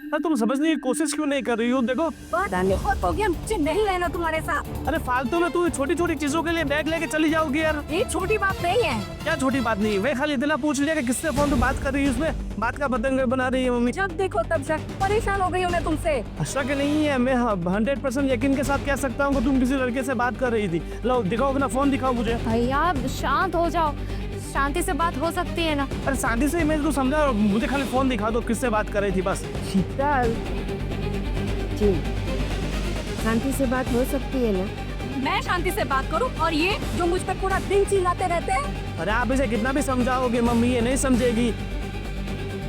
अरे तुम समझने की कोशिश क्यों नहीं कर रही हो? देखो बहुत हो गया, मुझे नहीं रहना तुम्हारे साथ। अरे फालतू में तू छोटी छोटी चीजों के लिए बैग लेके चली जाओगी यार। ये छोटी बात नहीं है। क्या छोटी बात नहीं है? वे खाली इतना पूछ लिया कि किससे फोन पे बात कर रही है, उसमें बात का बदंग बना रही है मम्मी। जब देखो तब शक, परेशान हो गई हूँ मैं तुमसे। शक नहीं है, मैं 100% यकीन के साथ कह सकता हूँ कि तुम किसी लड़के से बात कर रही थी। लो दिखाओ अपना फोन, दिखाओ मुझे। भैया शांत हो जाओ, शांति से बात हो सकती है ना। अरे शांति से मैं तो समझा, मुझे खाली फोन दिखा दो किससे बात कर रही थी बस। शीतल जी, शांति से बात हो सकती है ना? मैं शांति से बात करूं और ये जो मुझ पर पूरा दिन चिल्लाते रहते हैं। अरे आप इसे कितना भी समझाओगे मम्मी ये नहीं समझेगी।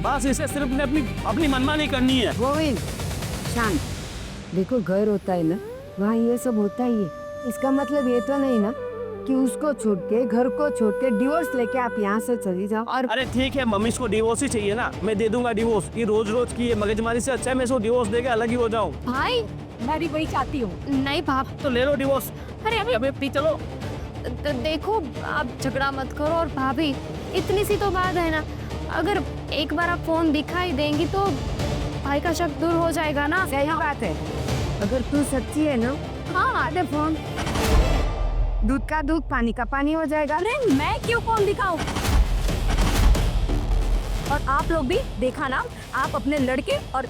बस इसे सिर्फ अपनी मनमानी करनी है। गोविंद शांत, देखो घर होता है ना, वहाँ ये सब होता ही है। इसका मतलब ये तो नहीं ना कि उसको छोड़ के, घर को छोड़ के डिवोर्स लेके आप यहाँ से चली जाओ। और अरे ठीक है मम्मी, इसको डिवोर्स ही चाहिए ना, मैं दे दूंगा डिवोर्स। ये रोज रोज की मगजमारी से अच्छा है मैं इसको डिवोर्स देके अलग ही हो जाऊँ। भाई मैं भी वही चाहती हूँ। नहीं भाभी, तो ले लो डिवोर्स। अरे अबे पी चलो। देखो आप झगड़ा मत करो। और भाभी इतनी सी तो बात है ना, अगर एक बार आप फोन दिखाई देंगी तो भाई का शक दूर हो जाएगा ना। सही बात है, अगर तू सच्ची है ना, हाँ दे फोन। दूध का दूध, पानी का पानी हो जाएगा। अरे मैं क्यों फोन दिखाऊं? और आप लोग भी देखा ना, आप अपने लड़के और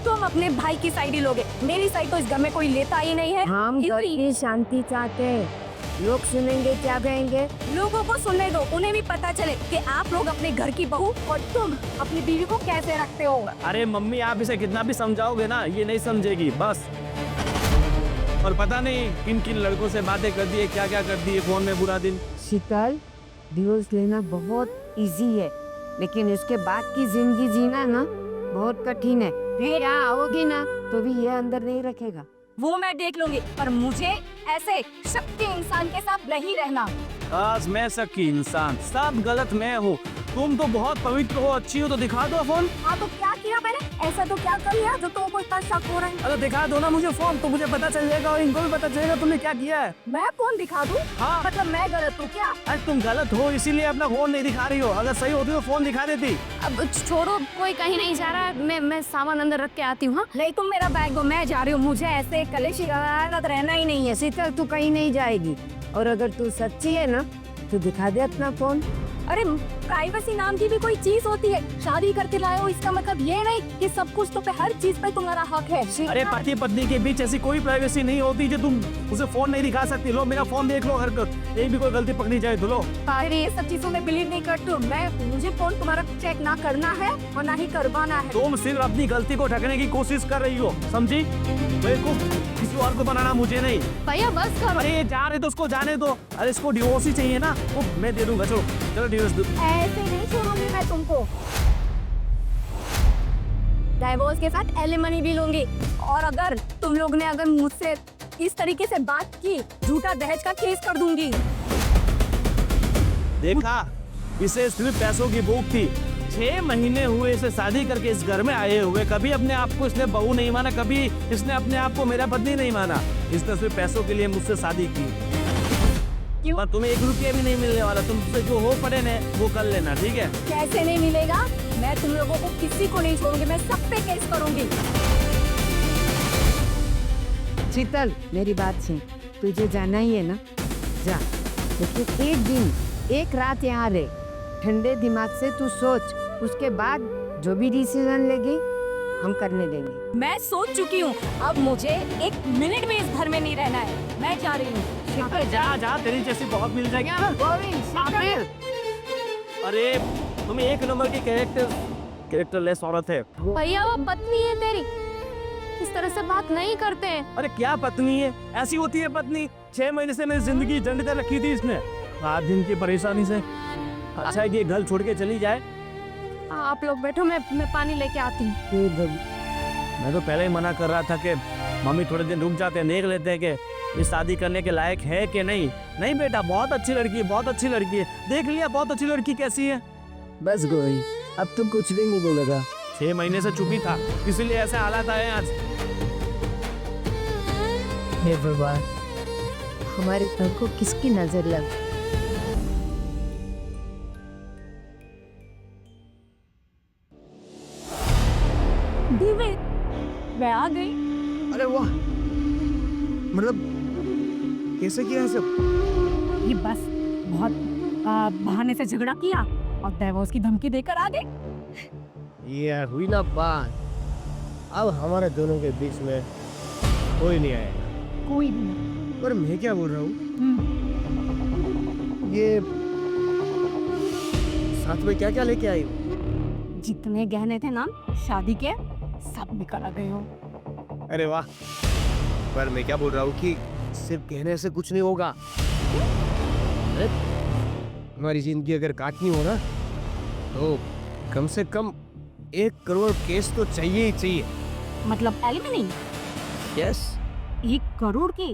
तुम अपने भाई की साइड ही लोगे। मेरी साइड तो इस घर में कोई लेता ही नहीं है। हम घर की शांति चाहते हैं। लोग सुनेंगे क्या कहेंगे? लोगों को सुनने दो, उन्हें भी पता चले कि आप लोग अपने घर की बहू और तुम अपनी बीवी को कैसे रखते हो। अरे मम्मी आप इसे कितना भी समझाओगे ना ये नहीं समझेगी बस। और पता नहीं किन किन लड़कों से बातें कर दी है, क्या क्या कर दी है फोन में पूरा दिन। शीतल, डिवोर्स लेना बहुत इजी है, लेकिन इसके बाद की जिंदगी जीना ना बहुत कठिन है। फिर यहाँ आओगी ना तो भी ये अंदर नहीं रखेगा। वो मैं देख लूंगी, पर मुझे ऐसे शक्ति इंसान के साथ नहीं रहना। आज मैं सकी इंसान, सब गलत मैं हूँ। तुम तो बहुत पवित्र हो, अच्छी हो, तो दिखा दो फोन। हाँ तो क्या किया मैंने? ऐसा तो क्या कर लिया जो तुमको इतना शक हो रहा है? अरे दिखा दो ना मुझे फोन, तो मुझे पता चल जाएगा और इनको भी पता चलेगा तुमने क्या किया है। मैं फोन दिखा दूं? हाँ। मतलब मैं गलत हूँ क्या? अरे तुम गलत हो इसीलिए अपना फोन नहीं दिखा रही हो, अगर सही होती तो फोन दिखा देती। अब छोड़ो, कोई कहीं नहीं जा रहा है। मैं सामान अंदर रख के आती हूँ। हाँ? नहीं तुम मेरा बैग दो, मैं जा रही हूँ। मुझे ऐसे कलेशी रहना ही नहीं है। शीतल तू कहीं नहीं जाएगी, और अगर तू सच्ची है ना तो दिखा दे अपना फोन। अरे प्राइवेसी नाम की भी कोई चीज होती है। शादी करके लाए हो इसका मतलब ये नहीं कि सब कुछ तो पे हर चीज पे तुम्हारा हक है। अरे पति पत्नी के बीच ऐसी कोई प्राइवेसी नहीं होती जो तुम उसे फोन नहीं दिखा सकती। लो मेरा फोन देख लो, हरकत एक भी कोई गलती पकड़ी जाए तो लो। अरे ये सब चीजों में बिलीव नहीं करती हूँ मैं। मुझे फोन तुम्हारा चेक ना करना है और ना ही करवाना है। तुम सिर्फ अपनी गलती को ढकने की कोशिश कर रही हो, समझी? किसी और को बनाना मुझे नहीं। भैया बस करो। अरे ये जा रहे तो उसको जाने दो। अरे इसको डिवोर्स ही चाहिए ना, वो मैं दे दूंगा। चलो चलो डिवोर्स दो। ऐसे नहीं छोड़ूंगी मैं तुमको। डाइवोर्स के साथ एलिमनी भी लूंगी। और अगर तुम लोग ने अगर मुझसे इस तरीके से बात की, झूठा दहेज का केस कर दूंगी। देखा, इसे सिर्फ पैसों की भूख थी। 6 महीने हुए इसे शादी करके इस घर में आए हुए, कभी अपने आप को इसने बहू नहीं माना, कभी इसने अपने आप को मेरा पत्नी नहीं माना। इसने सिर्फ पैसों के लिए मुझसे शादी की। क्यों? पर तुम्हें 1 रुपया भी नहीं मिलने वाला। तुमसे जो हो पड़े ने वो कर लेना, ठीक है? कैसे नहीं मिलेगा? मैं तुम लोगों को किसी को नहीं छोड़ूंगी, मैं सब पे केस करूंगी। शीतल मेरी बात सुन, तुझे जाना ही है ना, जा। लेकिन एक दिन एक रात यहाँ रहे, ठंडे दिमाग से तू सोच, उसके बाद जो भी डिसीजन लेगी हम करने देंगे। मैं सोच चुकी हूँ, अब मुझे 1 मिनट भी इस घर में नहीं रहना है। मैं जा रही हूँ। जा जा, तेरी जैसी बहुत मिल जाएगी ना। अरे तुम 1 नंबर की कैरेक्टरलेस औरत है। भैया वो पत्नी है तेरी, इस तरह से बात नहीं करते हैं। अरे क्या पत्नी है? ऐसी होती है पत्नी? 6 महीने से मेरी जिंदगी झंड कर रखी थी इसने, रात दिन की परेशानी से। अच्छा है कि ये घर छोड़ के चली जाए। आप लोग बैठो, मैं पानी लेके आती हूँ। मैं तो पहले ही मना कर रहा था कि मम्मी थोड़े दिन रुक जाते हैं, देख लेते हैं कि ये शादी करने के लायक है कि नहीं। नहीं बेटा, बहुत अच्छी लड़की है, बहुत अच्छी लड़की है। देख लिया बहुत अच्छी लड़की कैसी है। बस गोई, अब तुम कुछ भी नहीं बोलेगा। 6 महीने से चुप ही था, इसीलिए ऐसे हालात आए आज। हे भगवान, हमारे घर को किसकी नजर लग दिव्य, मैं आ गई। अरे वाह, मतलब कैसे किया है सब? ये बस बहुत बहाने से झगड़ा किया और डिवोर्स की धमकी देकर आ गई। ये हुई ना बात, अब हमारे दोनों के बीच में कोई नहीं आएगा। कोई भी नहीं। पर मैं क्या बोल रहा हूँ, हम्म, ये साथ में क्या क्या लेके आई हो? जितने गहने थे ना शादी के, सब निकल आ गए हो। अरे वाह, पर मैं क्या बोल रहा हूँ कि सिर्फ कहने से कुछ नहीं होगा। अरे, हमारी जिंदगी अगर काटनी हो ना, तो कम से कम 1 करोड़ केस तो चाहिए ही चाहिए। मतलब एलिमनी यस, 1 करोड़ की?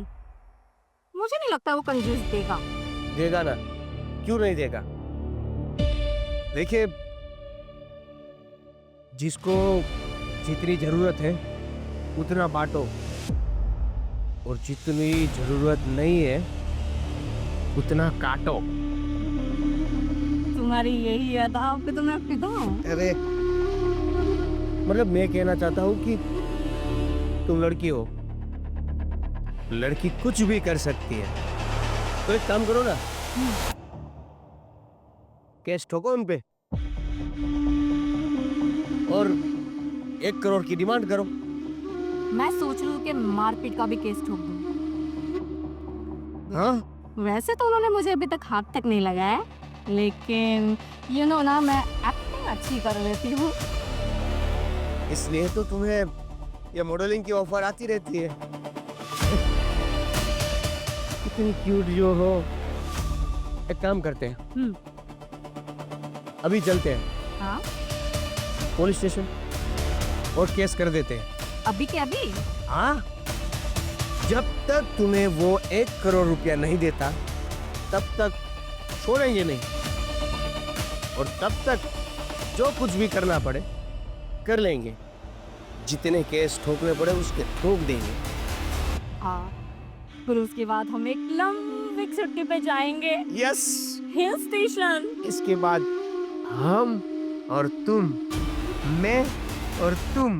मुझे नहीं लगता वो कंजूस देगा। देगा ना, क्यों नहीं देगा? देखिए, जिसको जितनी जरूरत है उतना बांटो, और जितनी जरूरत नहीं है उतना काटो। तुम्हारी यही अदा पे तो मैं फिदा हूँ। अरे मतलब मैं कहना चाहता हूँ कि तुम लड़की हो, लड़की कुछ भी कर सकती है, तो एक काम करो ना, कैश ठोको उन पे और 1 करोड़ की डिमांड करो। मैं सोच रही हूँ कि मारपीट का भी केस ठोक दूँ। हाँ, वैसे तो उन्होंने मुझे अभी तक हाथ तक नहीं लगाया, लेकिन यू नो ना, मैं एक्टिंग अच्छी कर लेती हूँ। इसलिए तो तुम्हें ये मॉडलिंग की ऑफर आती रहती है। इतनी क्यूट जो हो। एक काम करते हैं, अभी चलते हैं हाँ, पुलिस स्टेशन और केस कर देते हैं। अभी के अभी? हाँ, जब तक तुम्हें वो 1 करोड़ रुपया नहीं देता तब तक छोड़ेंगे नहीं, और तब तक जो कुछ भी करना पड़े कर लेंगे। जितने केस ठोकने पड़े उसके ठोक देंगे। हाँ, फिर उसके बाद हम एक लंबी छुट्टी पे जाएंगे, यस, हिल स्टेशन। इसके बाद हम और तुम, मैं और तुम,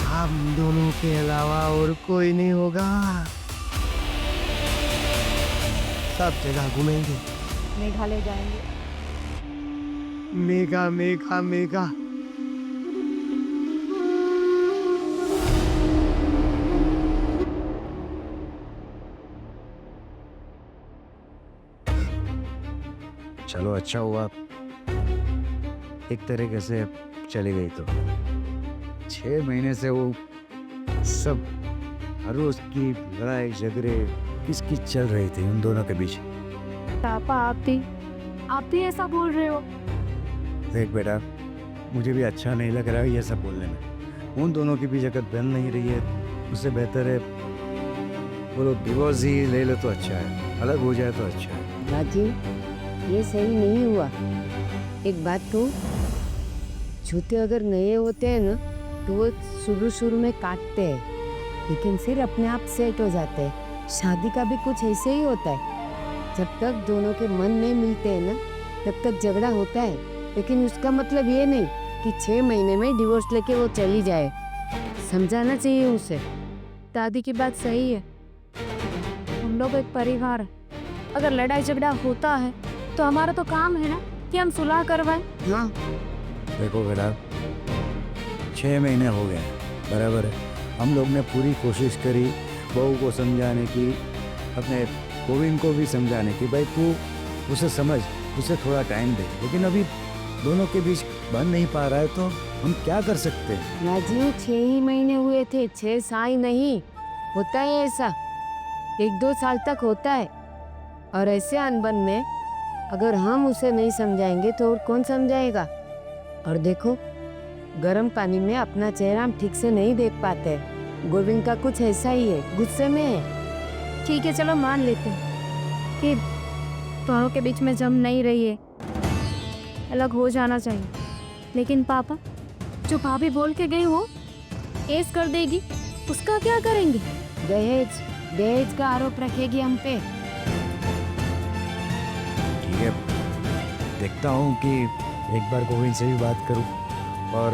हम दोनों के अलावा और कोई नहीं होगा। सब जगह घूमेंगे, मेघालय जाएंगे। मेघा मेघा मेघा। चलो अच्छा हुआ एक तरीके से चली गई। तो 6 महीने से वो सब हर रोज की लड़ाई झगड़े किसकी चल रही थी उन दोनों के बीच। पापा, आप भी ऐसा बोल रहे हो? देख बेटा, मुझे भी अच्छा नहीं लग रहा है ये सब बोलने में। उन दोनों के बीच अगर बन नहीं रही है, उससे बेहतर है वो लोग डिवोर्स ही ले लो तो अच्छा है, अलग हो जाए तो अच्छा है। राजीव, ये सही नहीं हुआ। एक बात तो, जूते अगर नए होते हैं ना तो वो शुरू में काटते हैं, लेकिन फिर अपने आप सेट हो जाते हैं। शादी का भी कुछ ऐसे ही होता है। जब तक दोनों के मन नहीं मिलते हैं ना, तब तक झगड़ा होता है, लेकिन उसका मतलब ये नहीं कि 6 महीने में डिवोर्स लेके वो चली जाए। समझाना चाहिए उसे। दादी की बात सही है, हम लोग एक परिवार है। अगर लड़ाई झगड़ा होता है तो हमारा तो काम है ना कि हम सुलह करवाएं। हाँ, देखो बेटा, 6 महीने हो गए, बराबर है। हम लोग ने पूरी कोशिश करी बहू को समझाने की, अपने गोविंद को भी समझाने की, भाई तू उसे समझ, उसे थोड़ा टाइम दे, लेकिन अभी दोनों के बीच बन नहीं पा रहा है, तो हम क्या कर सकते हैं। राजीव, 6 ही महीने हुए थे, 6 साल नहीं। होता है ऐसा, 1-2 साल तक होता है। और ऐसे अनबन में अगर हम उसे नहीं समझाएंगे तो और कौन समझाएगा। और देखो, गर्म पानी में अपना चेहरा हम ठीक से नहीं देख पाते। गोविंद का कुछ ऐसा ही है, गुस्से में है। ठीक है, चलो मान लेते हैं कि दोनों के बीच में जम नहीं रही है, अलग हो जाना चाहिए। लेकिन पापा, जो भाभी बोल के गई वो केस कर देगी, उसका क्या करेंगे? दहेज का आरोप रखेगी हम पे। ठीक है, देखता हूँ कि एक बार गोविंद से भी बात करूँ और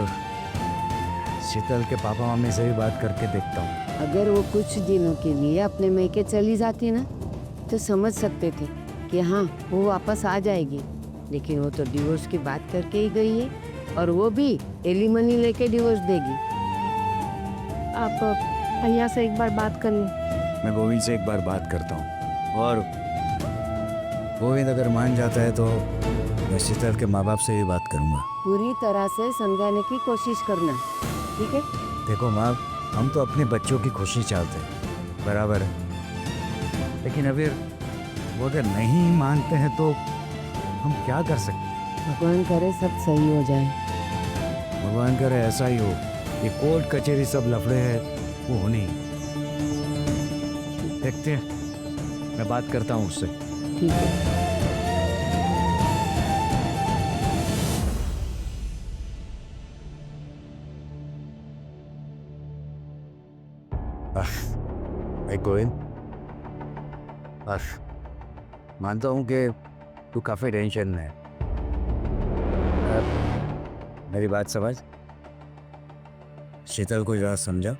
शीतल के पापा मम्मी से भी बात करके देखता हूँ। अगर वो कुछ दिनों के लिए अपने मैके चली जाती ना तो समझ सकते थे कि हाँ वो वापस आ जाएगी, लेकिन वो तो डिवोर्स की बात करके ही गई है, और वो भी एलिमनी लेके डिवोर्स देगी। आप भैया से एक बार बात कर लें। मैं गोविंद से एक बार बात करता हूँ, और गोविंद अगर मान जाता है तो मैं शीतल के माँ बाप से भी बात करूँगा। पूरी तरह से समझाने की कोशिश करना, ठीक है? देखो माँ, हम तो अपने बच्चों की खुशी चाहते हैं, बराबर है, लेकिन अगर वो अगर नहीं मानते हैं तो हम क्या कर सकते हैं? भगवान करे सब सही हो जाए। भगवान करे ऐसा ही हो। ये कोर्ट कचहरी सब लफड़े हैं, वो होने ही। देखते हैं, मैं बात करता हूँ उससे। ठीक है। भाई गोविंद, मानता हूँ कि तू काफ़ी टेंशन में है। मेरी बात समझ, शीतल को जरा समझा,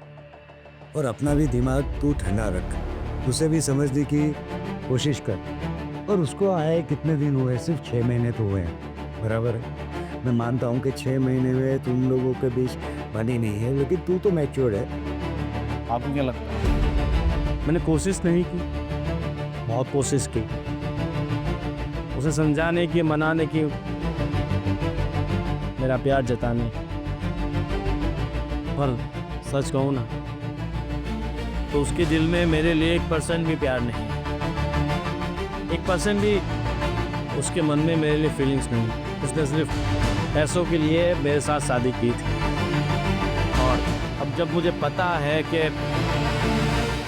और अपना भी दिमाग तू ठंडा रख, उसे भी समझने की कोशिश कर। और उसको आए कितने दिन हुए? सिर्फ 6 महीने तो हुए हैं, बराबर है। मैं मानता हूँ कि 6 महीने में तुम लोगों के बीच बनी नहीं है, लेकिन तू तो मैच्योर है। आपको क्या लगता है? मैंने कोशिश नहीं की, बहुत कोशिश की उसे समझाने की, मनाने की, मेरा प्यार जताने, पर सच कहूँ ना तो उसके दिल में मेरे लिए 1% भी प्यार नहीं, 1% भी उसके मन में मेरे लिए फीलिंग्स नहीं। उसने सिर्फ पैसों के लिए मेरे साथ शादी की थी, और अब जब मुझे पता है कि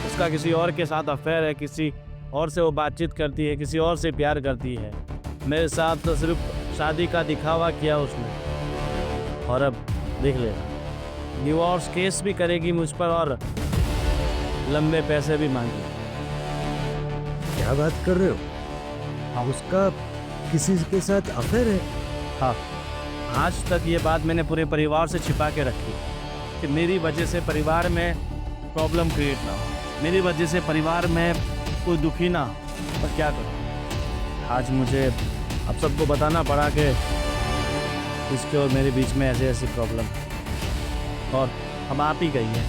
उसका किसी और के साथ अफेयर है, किसी और से वो बातचीत करती है, किसी और से प्यार करती है, मेरे साथ तो सिर्फ शादी का दिखावा किया उसने, और अब देख ले डिवोर्स केस भी करेगी मुझ पर और लंबे पैसे भी मांगे। क्या बात कर रहे हो? हाँ, उसका किसी के साथ अफेयर है? हाँ, आज तक ये बात मैंने पूरे परिवार से छिपा के रखी कि मेरी वजह से परिवार में प्रॉब्लम क्रिएट ना हो, मेरी वजह से परिवार में कोई दुखी ना हो। पर क्या करूँ, आज मुझे अब सबको बताना पड़ा कि इसके और मेरे बीच में ऐसी ऐसी प्रॉब्लम, और अब आप ही कहिए,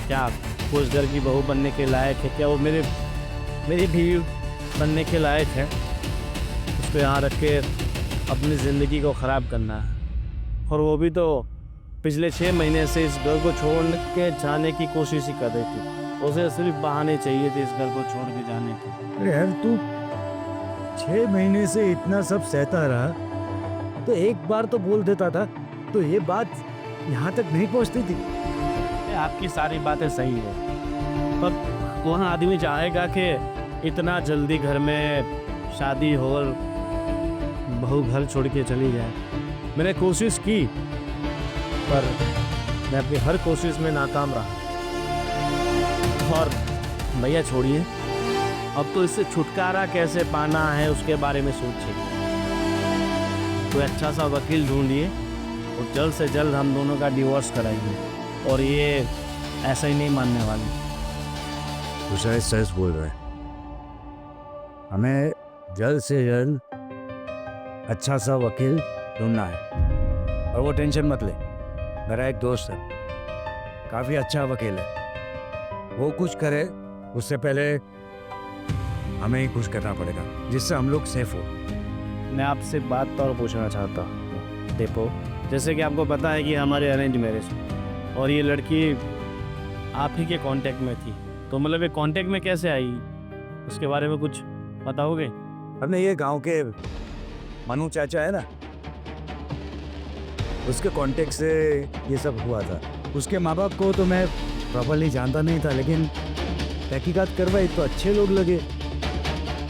क्या वो उस घर की बहू बनने के लायक है? क्या वो मेरी बीवी बनने के लायक है? उसको यहाँ रख के अपनी ज़िंदगी को ख़राब करना है, और वो भी तो पिछले 6 महीने से इस घर को छोड़ के जाने की कोशिश ही कर रही थी। उसे सिर्फ बहाने चाहिए थे इस घर को छोड़ के जाने के। अरे यार, तू 6 महीने से इतना सब सहता रहा तो एक बार तो बोल देता था, तो ये बात यहाँ तक नहीं पहुँचती थी। आपकी सारी बातें सही है, पर वहाँ आदमी चाहेगा कि इतना जल्दी घर में शादी हो और बहू घर छोड़ के चली जाए। मैंने कोशिश की, पर मैं अपनी हर कोशिश में नाकाम रहा। और भैया छोड़िए, अब तो इससे छुटकारा कैसे पाना है उसके बारे में सोचिए। कोई अच्छा सा वकील ढूंढिए और जल्द से जल्द हम दोनों का डिवोर्स कराइए, और ये ऐसा ही नहीं मानने वाले। तो शायद सच बोल रहा है, हमें जल्द से जल्द अच्छा सा वकील ढूंढना है। और वो टेंशन मत ले, मेरा एक दोस्त है, काफ़ी अच्छा वकील है, वो कुछ करे उससे पहले हमें ही कुछ करना पड़ेगा, जिससे हम लोग सेफ हो। मैं आपसे बात और पूछना चाहता हूँ देखो, जैसे कि आपको पता है कि हमारे अरेंज मैरिज, और ये लड़की आप ही के कांटेक्ट में थी, तो मतलब ये कांटेक्ट में कैसे आई, उसके बारे में कुछ बताओगे? हमने ये गांव के मनु चाचा है ना, उसके कांटेक्ट से ये सब हुआ था। उसके माँ बाप को तो मैं प्रॉपर्ली जानता नहीं था, लेकिन तहकीकात करवाई तो अच्छे लोग लगे।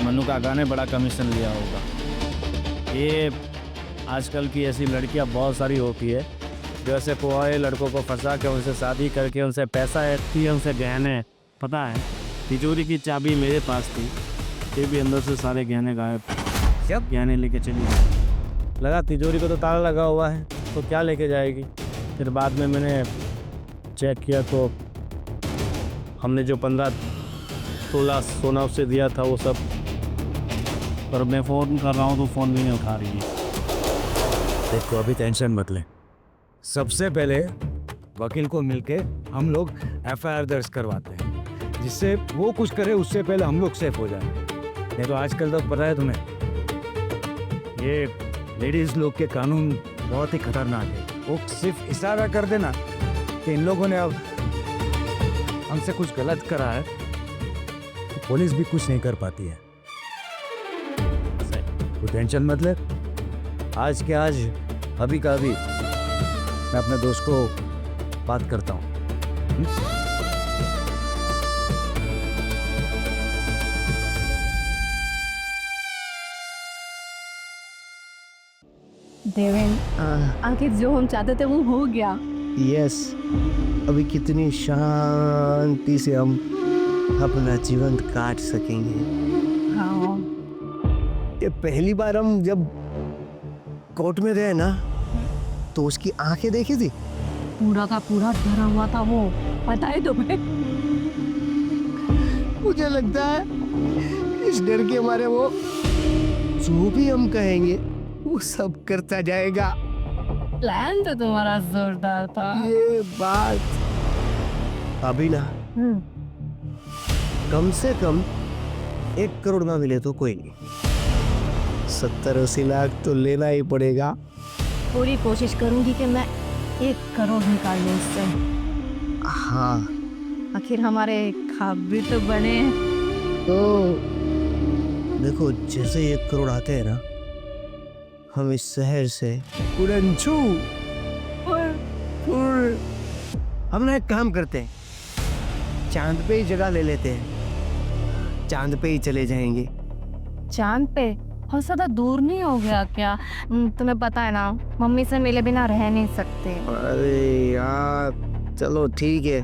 मनु काका ने बड़ा कमीशन लिया होगा। ये आजकल की ऐसी लड़कियां बहुत सारी होती है जो ऐसे पुआए लड़कों को फंसा के उनसे शादी करके उनसे पैसा ऐठती है, उनसे गहने। पता है, तिजोरी की चाबी मेरे पास थी, ये भी अंदर से सारे गहने गायब। सब गहने लेके चली गई। लगा तिजोरी को तो ताला लगा हुआ है, तो क्या लेके जाएगी। फिर बाद में मैंने चेक किया तो हमने जो 15-16 सोना उससे दिया था वो सब, पर मैं फ़ोन कर रहा हूँ तो फ़ोन भी नहीं उठा रही है। देखो अभी टेंशन मत ले, सबसे पहले वकील को मिलके हम लोग एफआईआर दर्ज करवाते हैं, जिससे वो कुछ करे उससे पहले हम लोग सेफ हो जाए। नहीं तो आजकल तो पता है तुम्हें, ये लेडीज लोग के कानून बहुत ही खतरनाक है। वो सिर्फ इशारा कर देना कि इन लोगों ने अब हमसे कुछ गलत करा है, तो पुलिस भी कुछ नहीं कर पाती है। तो टेंशन मत ले, आज के आज अभी का अभी मैं अपने दोस्त को बात करता हूँ। देवेन, आखिर जो हम चाहते थे वो हो गया। यस, अभी कितनी शांति से हम अपना जीवन काट सकेंगे। हाँ, ये पहली बार हम जब कोर्ट में गए ना, तो उसकी आंखें देखी थी। पूरा का पूरा डरा हुआ था वो, पता है तुम्हें? मुझे लगता है इस डर के मारे वो जो भी हम कहेंगे वो सब करता जाएगा। प्लान तो तुम्हारा जोरदार था। ये बात अभी ना, कम से कम 1 करोड़ ना मिले तो कोई नहीं, 70-80 लाख तो लेना ही पड़ेगा। पूरी कोशिश करूंगी कि मैं 1 करोड़ निकाल लूं उससे। हाँ, आखिर हमारे ख्वाब भी तो बने हैं। तो देखो, जैसे 1 करोड़ आते हैं ना, हम इस शहर से उड़नछू हम ना एक काम करते हैं, चांद पे ही जगह ले लेते हैं, चांद पे ही चले जाएंगे। चांद पे? और ज्यादा दूर नहीं हो गया क्या? तुम्हें पता है ना, मम्मी से मिले बिना रह नहीं सकते। अरे यार, चलो ठीक है,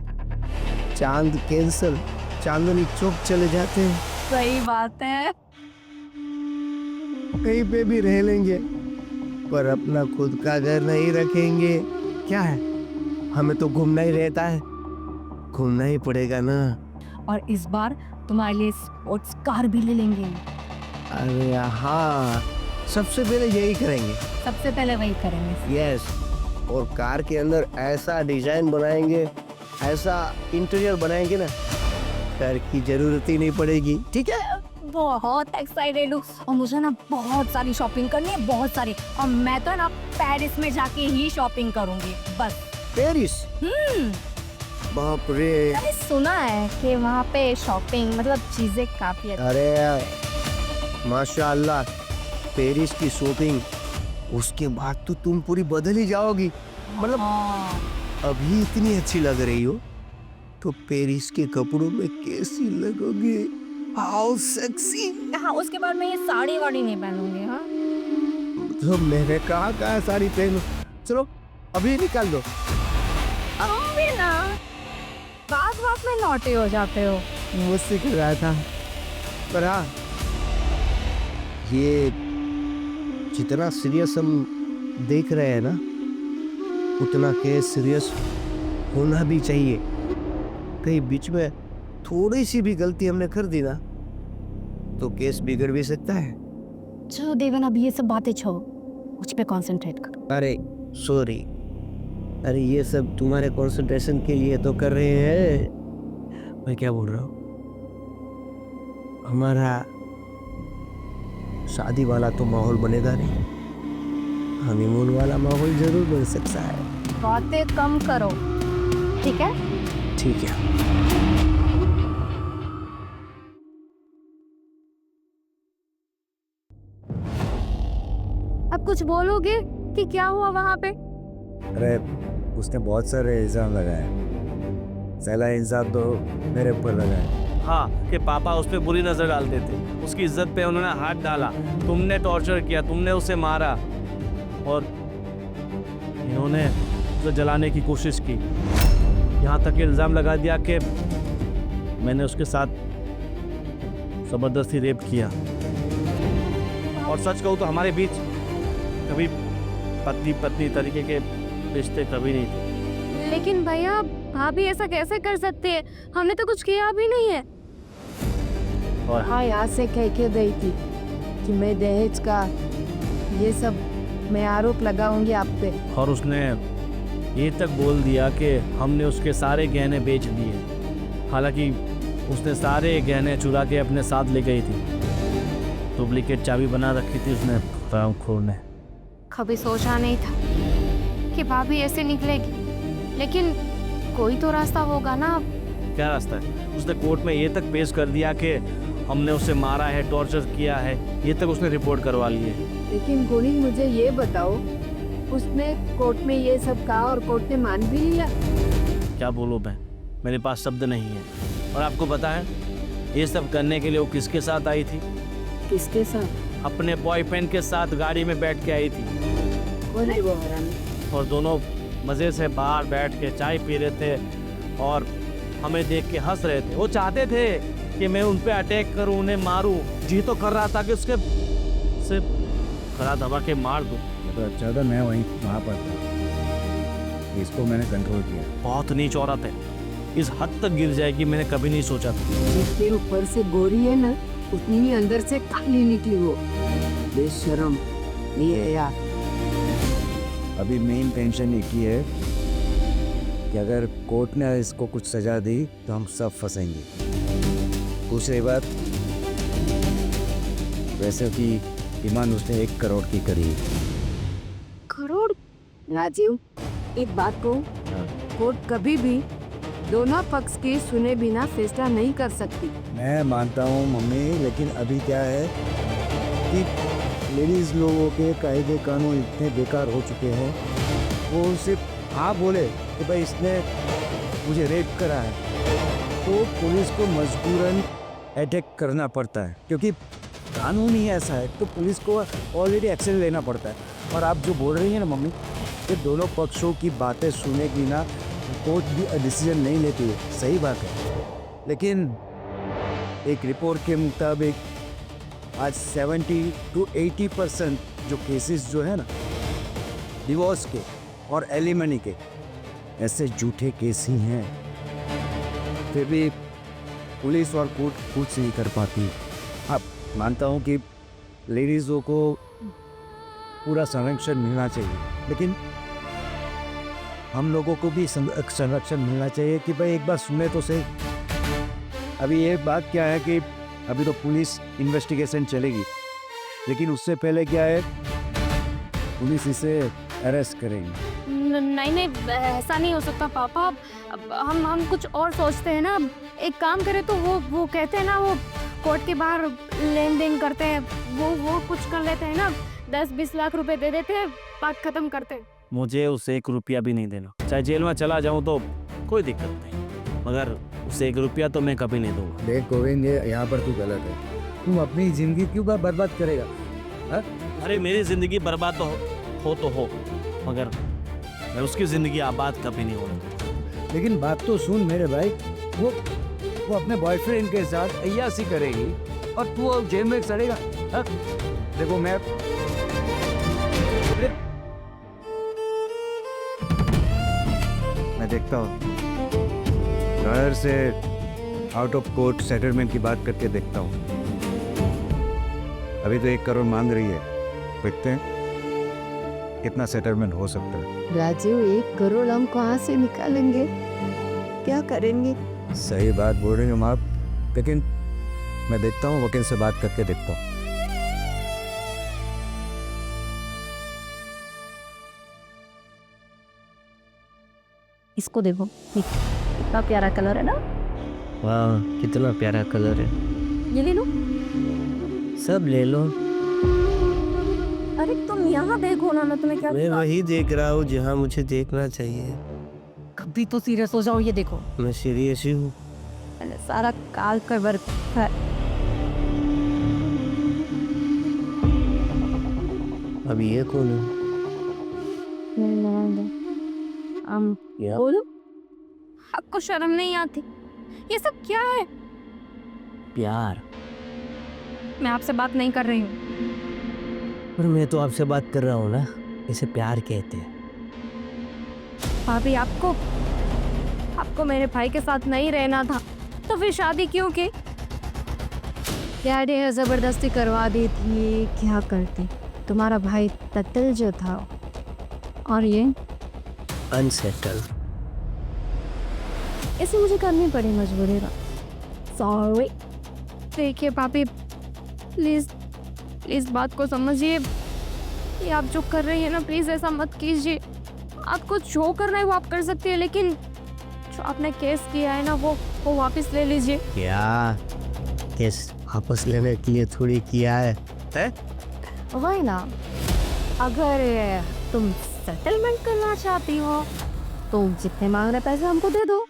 चांद कैंसल, चांदनी चौक चले जाते हैं। सही बात है। कहीं पे भी रह लेंगे, पर अपना खुद का घर नहीं रखेंगे। क्या है, हमें तो घूमना ही रहता है, घूमना ही पड़ेगा ना। और इस बार तुम्हारे लिए स्पोर्ट्स कार भी ले लेंगे। अरे हाँ, सबसे पहले यही करेंगे। सबसे पहले वही करेंगे। यस, और कार के अंदर ऐसा डिजाइन बनाएंगे, ऐसा इंटीरियर बनाएंगे ना, कार की जरूरत ही नहीं पड़ेगी। ठीक है? बहुत एक्साइटेड हूँ, और मुझे ना बहुत सारी शॉपिंग करनी है, बहुत सारी। और मैं तो ना पेरिस में जाके ही शॉपिंग करूंगी बस। पेरिस? बाप रे। मैंने सुना है कि वहाँ पे शॉपिंग मतलब चीजें काफी अच्छी। अरे माशाल्लाह, पेरिस की शॉपिंग, उसके बाद तो तुम पूरी बदल ही जाओगी। मतलब अभी इतनी अच्छी लग रही हो, तो पेरिस के कपड़ों में कैसी लगोगी? How sexy. हाँ, उसके बाद मैं ये साड़ी वाड़ी नहीं पहनूंगी। हाँ, तो मैंने कहा साड़ी पहनो। चलो अभी निकाल दो। अभी ना बात में नौटे हो जाते हो। मुझसे कर रहा था, पर हाँ, ये जितना सीरियस हम देख रहे हैं ना, उतना केस सीरियस होना भी चाहिए। कहीं बीच में थोड़ी सी भी गलती हमने कर दी ना, तो केस बिगड़ भी सकता है। चलो देवन, अब ये सब बातें छोड़ो, मुझ पे कंसंट्रेट करो। अरे सॉरी, अरे ये सब तुम्हारे कंसंट्रेशन के लिए तो कर रहे हैं। मैं क्या बोल रहा हूँ, हमारा शादी वाला तो माहौल बनेगा नहीं, हनीमून वाला माहौल जरूर बन सकता है। बातें कम करो, ठीक है? ठीक है। अब कुछ बोलोगे कि क्या हुआ वहाँ पे? अरे उसने बहुत सारे इल्ज़ाम लगाए, पहला इल्ज़ाम तो मेरे ऊपर लगाए। हाँ, कि पापा उस पर बुरी नज़र डालते थे, उसकी इज्जत पे उन्होंने हाथ डाला, तुमने टॉर्चर किया, तुमने उसे मारा, और इन्होंने उसे जलाने की कोशिश की। यहाँ तक इल्ज़ाम लगा दिया कि मैंने उसके साथ ज़बरदस्ती रेप किया। और सच कहूँ तो हमारे बीच कभी पत्नी पत्नी तरीके के रिश्ते कभी नहीं थे। लेकिन भैया भाभी ऐसा कैसे कर सकती है? हमने तो कुछ किया भी नहीं है। और हाँ, यहाँ से कह के गई थी कि मैं दहेज का ये सब मैं आरोप लगाऊंगी आप पे। और उसने ये तक बोल दिया कि हमने उसके सारे गहने बेच दिए। हालांकि उसने सारे गहने चुरा के अपने साथ ले गई थी। डुप्लीकेट चाबी बना रखी थी उसने रामखोर ने। कभी सोचा नहीं था कि भाभी ऐसे निकलेगी, लेकिन कोई तो रास्ता होगा ना। क्या रास्ता है? उसने कोर्ट में ये तक पेश कर दिया कि हमने उसे मारा है, टॉर्चर किया है। ये तक उसने रिपोर्ट करवा ली है। लेकिन गोली मुझे ये बताओ, उसने कोर्ट में ये सब कहा और कोर्ट ने मान भी लिया? क्या बोलूं मैं, मेरे पास शब्द नहीं है। और आपको पता है ये सब करने के लिए वो किसके साथ आई थी? किसके साथ? अपने बॉयफ्रेंड के साथ गाड़ी में बैठ के आई थी। कौन है वो हरामी? और दोनों मज़े से बाहर बैठ के चाय पी रहे थे और हमें देख के हंस रहे थे। वो चाहते थे कि मैं उन पे अटैक करूं, उन्हें मारूं। जी तो कर रहा था कि उसके से खरा दबा के मार दूं। तो अच्छा था मैं वहाँ पर था, इसको मैंने कंट्रोल किया। बहुत नीच औरत है, इस हद तक गिर जाएगी मैंने कभी नहीं सोचा था। जितने ऊपर से गोरी है ना, उतनी ही अंदर से काली निकली वो। बेशरम ये है यार। अभी मेन टेंशन एक ही है कि अगर कोर्ट ने इसको कुछ सजा दी तो हम सब फंसेंगे। दूसरी बात, वैसे कि डिमांड उसने 1 करोड़ की करी। करोड़? राजीव, एक बात को, कोर्ट कभी भी दोनों पक्ष की सुने बिना फैसला नहीं कर सकती। मैं मानता हूँ मम्मी, लेकिन अभी क्या है कि लेडीज लोगों के कायदे कानून इतने बेकार हो चुके हैं। वो सिर्फ हाँ बोले कि भाई इसने मुझे रेप करा है, तो पुलिस को मजबूरन अटैक करना पड़ता है, क्योंकि कानून ही ऐसा है। तो पुलिस को ऑलरेडी एक्शन लेना पड़ता है। और आप जो बोल रही हैं ना मम्मी, कि दोनों पक्षों की बातें सुने बिना कोर्ट भी डिसीजन नहीं लेती है, सही बात है। लेकिन एक रिपोर्ट के मुताबिक आज 70 to 80% जो केसेस जो है ना डिवोर्स के और एलिमनी के, ऐसे झूठे केस ही हैं। फिर भी पुलिस और कोर्ट कुछ नहीं कर पाती। अब मानता हूँ कि लेडीज़ों को पूरा संरक्षण मिलना चाहिए, लेकिन हम लोगों को भी संरक्षण मिलना चाहिए कि भाई एक बार सुने तो सही। अभी ये बात क्या है कि अभी तो पुलिस इन्वेस्टिगेशन चलेगी, लेकिन उससे पहले क्या है, पुलिस इसे अरेस्ट करेगी। नहीं नहीं, ऐसा नहीं हो सकता पापा। अब हम कुछ और सोचते हैं ना। एक काम करें तो वो कहते हैं ना, वो कोर्ट के बाहर लेन देन करते हैं, वो कुछ कर लेते हैं ना। 10-20 लाख रुपए दे देते हैं, बात खत्म करते हैं। मुझे उसे 1 रुपया भी नहीं देना। चाहे जेल में चला जाऊं तो कोई दिक्कत नहीं, मगर उसे 1 रुपया तो मैं कभी नहीं दूंगा। देख गोविंद, ये यहाँ पर तू गलत है। तू अपनी जिंदगी क्यों बर्बाद करेगा? हा? अरे मेरी ज़िंदगी बर्बाद तो हो, मगर मैं उसकी ज़िंदगी आबाद कभी नहीं होगी। लेकिन बात तो सुन मेरे भाई, वो अपने बॉयफ्रेंड के साथ अय्यासी करेगी और तू जेल में सड़ेगा। हा? देखो मैं देखता हूँ, घर से आउट ऑफ कोर्ट सेटलमेंट की बात करके देखता हूँ। अभी तो 1 करोड़ मांग रही है, देखते हैं कितना सेटलमेंट हो सकता है। राजीव, 1 करोड़ हम कहाँ से निकालेंगे? क्या करेंगे? सही बात बोल रही हूँ आप, लेकिन मैं देखता हूँ, वकील से बात करके देखता हूँ। इसको देखो, कितना प्यारा कलर है ना। वाह, कितना प्यारा कलर है। ये ले लो। सब ले लो। अरे तुम यहाँ देखो ना, मैं तुम्हें क्या। मैं वही देख रहा हूँ जहाँ मुझे देखना चाहिए। कभी तो सीरियस हो जाओ। ये देखो, मैं सीरियस ही हूँ। मैंने सारा काल का वर्क है। अब ये कौन है? क्या? बोलो, आपको शर्म नहीं आती? ये सब क्या है? प्यार। मैं आपसे बात नहीं कर रही हूँ। पर मैं तो आपसे बात कर रहा हूँ ना, इसे प्यार कहते हैं। भाभी आपको मेरे भाई के साथ नहीं रहना था तो फिर शादी क्यों की? डैडी ने जबरदस्ती करवा दी थी, क्या करती? तुम्हारा भाई तत्ल जो था, और ये अनसेटल। इसे मुझे करनी पड़ी मजबूरी का। सॉरी। देखिए भाभी, प्लीज इस बात को समझिए कि आप जो कर रही है ना, प्लीज ऐसा मत कीजिए। आपको जो करना है वो आप कर सकती है, लेकिन जो आपने केस किया है ना वो वापस ले लीजिए। क्या केस वापस लेने के लिए थोड़ी किया है? वही ना, अगर तुम सेटलमेंट करना चाहती हो तो जितने मांग रहे पैसे हमको दे दो,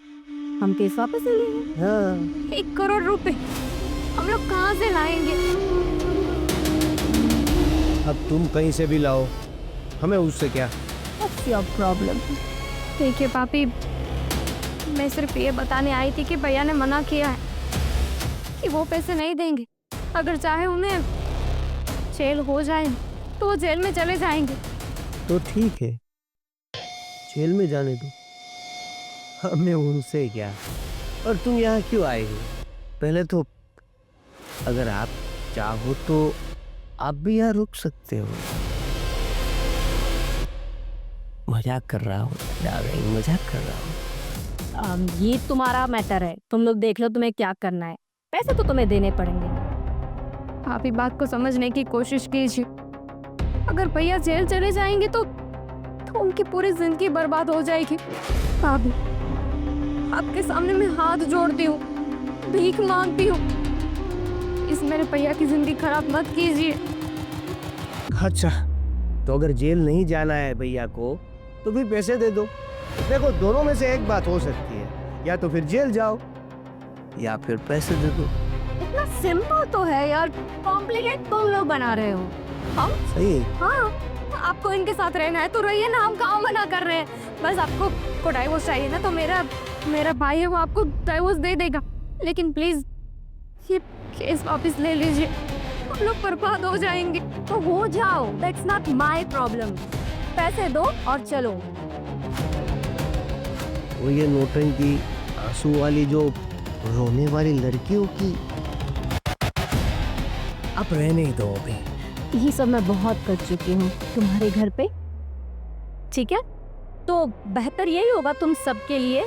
हम केस वापस ले लेंगे। हाँ। 1 करोड़ रुपए हम लोग कहाँ से लाएंगे? अब तुम कहीं से भी लाओ, हमें उससे क्या? What's your problem? देखिए पापी, मैं सिर्फ ये बताने आई थी कि भैया ने मना किया है कि वो पैसे नहीं देंगे। अगर चाहे उन्हें जेल हो जाए तो वो जेल में चले जाएंगे। तो ठीक है, जेल में जाने दो, हमें उनसे क्या। और तुम यहाँ क्यों आए हो? पहले तो अगर आप चाहो तो आप भी यहाँ रुक सकते हो। मजाक कर रहा हूँ डार्लिंग, मजाक कर रहा हूँ। ये तुम्हारा मैटर है, तुम लोग देख लो तुम्हें क्या करना है। पैसे तो तुम्हें देने पड़ेंगे। आप ही बात को समझने की कोशिश कीजिए। अगर भैया जेल चले जाएंगे तो उनकी पूरी जिंदगी बर्बाद हो जाएगी। भाभी, आपके सामने मैं हाथ जोड़ती हूँ, भीख मांगती हूँ, इस मेरे भैया की जिंदगी खराब मत कीजिए। अच्छा, तो अगर जेल नहीं जाना है भैया को तो फिर पैसे दे दो। देखो, दोनों में से एक बात हो सकती है, या तो फिर जेल जाओ या फिर पैसे दे दो। इतना सिंपल तो है यार, कॉम्प्लिकेट तुम लोग बना रहे हो। हम सही है। हाँ, आपको इनके साथ रहना है तो रहिए ना, हम कहाँ मना कर रहे हैं। बस आपको डाइवोर्स चाहिए ना, तो मेरा भाई है वो आपको डाइवोर्स दे देगा। लेकिन प्लीज ये केस वापस ले लीजिए, हम लोग बर्बाद हो जाएंगे। तो हो जाओ, दैट्स नॉट माय प्रॉब्लम। पैसे दो और चलो। वो ये नोटंकी आंसू वाली जो रोने वाली लड़कियों की, अब रहने ही दो अभी। ये सब मैं बहुत कर चुकी हूँ तुम्हारे घर पे, ठीक है? तो बेहतर यही होगा तुम सबके लिए,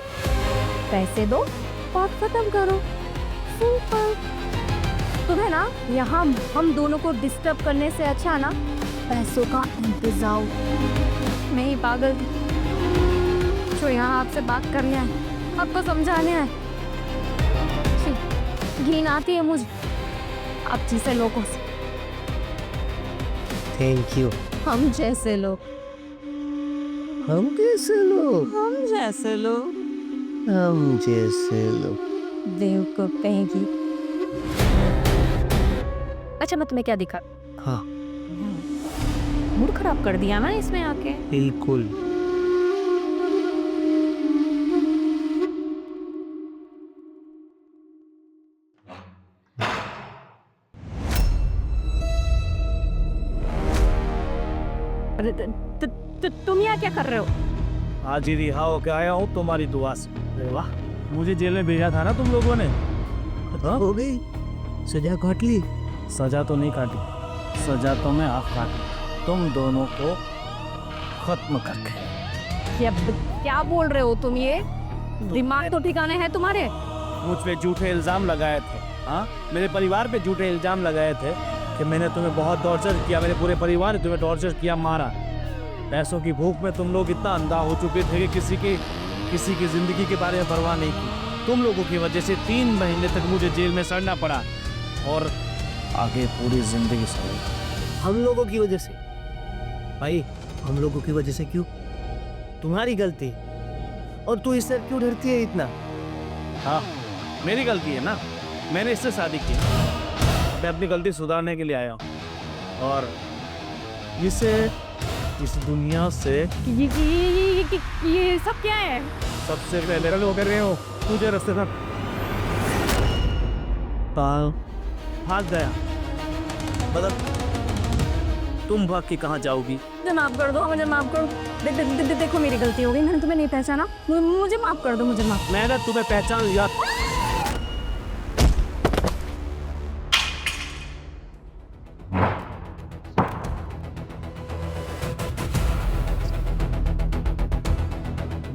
पैसे दो और खत्म करो। सिंपल। तुम्हें ना यहाँ हम दोनों को डिस्टर्ब करने से अच्छा ना पैसों का इंतजाम। मैं ही पागल थी जो यहाँ आपसे बात करने आए, आपको समझाने आए। घिन आती है मुझे आप जैसे लोगों से। Thank you. हम जैसे लोग, हम कैसे लोग? हम जैसे लोग हम जैसे लोग। बेवकूफ कहेंगी। अच्छा, मैं तुम्हें क्या दिखा? हाँ, मूड खराब कर दिया ना इसमें आके। बिल्कुल। अरे तुम यहाँ क्या कर रहे हो? आज ही रिहा होके आया हूँ तुम्हारी दुआ से। अरे वाह, मुझे जेल में भेजा था ना तुम लोगों ने। हाँ? हो गई सजा काट ली? सजा तो नहीं काटी, सजा तो मैं आप काटी, तुम दोनों को खत्म करके। क्या बोल रहे हो तुम? ये दिमाग तो ठिकाने हैं तुम्हारे? मुझ पे झूठे इल्जाम लगाए थे। हाँ, मेरे परिवार पे झूठे इल्जाम लगाए थे कि मैंने तुम्हें बहुत टॉर्चर किया, मेरे पूरे परिवार ने तुम्हें टॉर्चर किया, मारा। पैसों की भूख में तुम लोग इतना अंधा हो चुके थे कि किसी की जिंदगी के बारे में परवाह नहीं की। तुम लोगों की वजह से 3 महीने तक मुझे जेल में सड़ना पड़ा और आगे पूरी जिंदगी सड़ेगी। हम लोगों की वजह से? भाई, हम लोगों की वजह से क्यों? तुम्हारी गलती। और तू इससे क्यों डरती है इतना? हाँ, मेरी गलती है ना, मैंने इससे शादी की। मैं अपनी गलती सुधारने के लिए आया हूँ और इसे इस दुनिया से ये सब क्या है? सबसे पहले वो कर रहे हो तुझे रास्ते तक भाग गया। मतलब तुम भाग के कहाँ जाओगी? मुझे माफ कर दो, मुझे माफ कर दो। देखो मेरी गलती हो गई, मैंने तुम्हें नहीं पहचाना, मुझे माफ कर दो, मुझे माफ। मैंने तुम्हें पहचान लिया।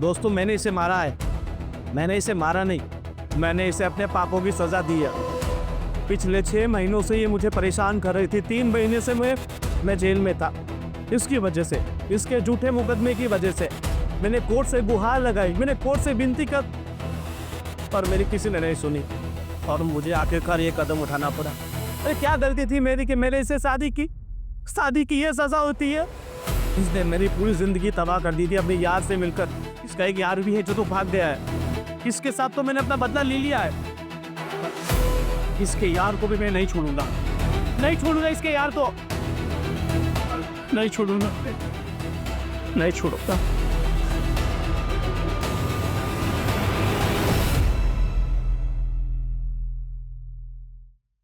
दोस्तों मैंने इसे मारा है, मैंने इसे मारा नहीं, मैंने इसे अपने पापों की सजा दी है। पिछले 6 महीनों से ये मुझे परेशान कर रही थी। 3 महीने से मैं जेल में था, इसकी वजह से, इसके झूठे मुकदमे की वजह से। मैंने कोर्ट से गुहार लगाई, मैंने कोर्ट से विनती कर, पर मेरी किसी ने नहीं सुनी और मुझे आखिरकार ये कदम उठाना पड़ा। अरे क्या गलती थी मेरी कि मैंने इससे शादी की ये सजा होती है? इसने मेरी पूरी जिंदगी तबाह कर दी थी अपने यार से मिलकर। इसका एक यार भी है जो तो भाग गया है, इसके साथ तो मैंने अपना बदला ले लिया है। इसके यार को भी मैं नहीं छोड़ूंगा, नहीं छोड़ूंगा इसके यार को, नहीं छोड़ूंगा, नहीं छोड़ूंगा।